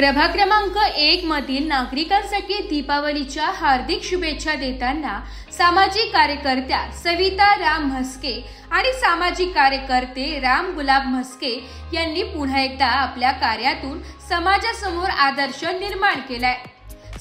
प्रभाग क्रमांक 1 मधील नागरिकांसाठी दीपावलीच्या हार्दिक शुभेच्छा देताना सामाजिक कार्यकर्त्या सविता राम म्हस्के आणि सामाजिक कार्यकर्ते राम गुलाब म्हस्के यांनी पुन्हा एकदा आपल्या कार्यातून समाजासमोर आदर्श निर्माण केलाय।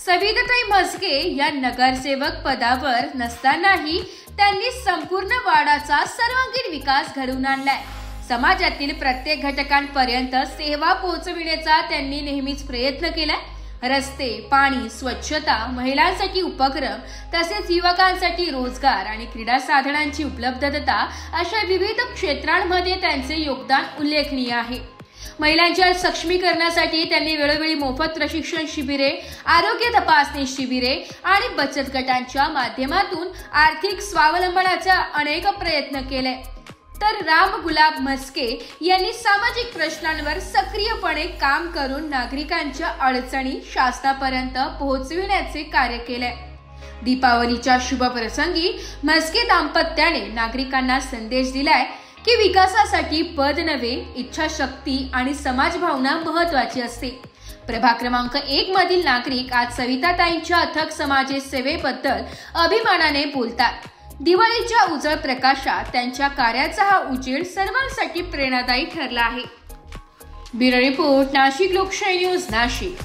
सविताताई म्हस्के या नगरसेवक पदावर नसतानाही त्यांनी संपूर्ण वाडाचा सर्वांगीण विकास घडवून आणलाय। समाजातील प्रत्येक घटकांपर्यंत सेवा पोहोचविण्याचा त्यांनी नेहमीच प्रयत्न केलाय। रस्ते, पाणी, स्वच्छता, महिलांसाठी उपक्रम तसेच युवकांसाठी रोजगार आणि क्रीडा साधनांची उपलब्धता अशा विविध क्षेत्रांमध्ये त्यांचे योगदान उल्लेखनीय आहे। महिलांच्या सक्षमीकरणासाठी त्यांनी वेळोवेळी मोफत प्रशिक्षण शिबिरे, आरोग्य तपासणी शिबिरे आणि बचत गटांच्या माध्यमातून आर्थिक स्वावलंबनाचे अनेक प्रयत्न केले। तर राम गुलाब म्हस्के यांनी सामाजिक प्रश्नांवर सक्रियपणे काम करून नागरिकांच्या अडचणी शासनापर्यंत पोहोचविण्याचे कार्य केले। दीपावलीच्या शुभ प्रसंगी म्हस्के दाम्पत्याने नागरिकांना संदेश दिलाय की विकासासाठी पद नव्हे, इच्छाशक्ती आणि समाजभावना महत्त्वाची असते। प्रभाग क्रमांक 1 मधील नागरिक आज सविताताईंच्या अथक समाज सेवेबद्दल अभिमानाने बोलतात। दिवाळीच्या उजळ प्रकाशात त्यांच्या कार्याचा हा उजेड सर्वांसाठी प्रेरणादायी ठरला आहे। ब्युरो रिपोर्ट, नाशिक लोकशाही न्यूज, नाशिक।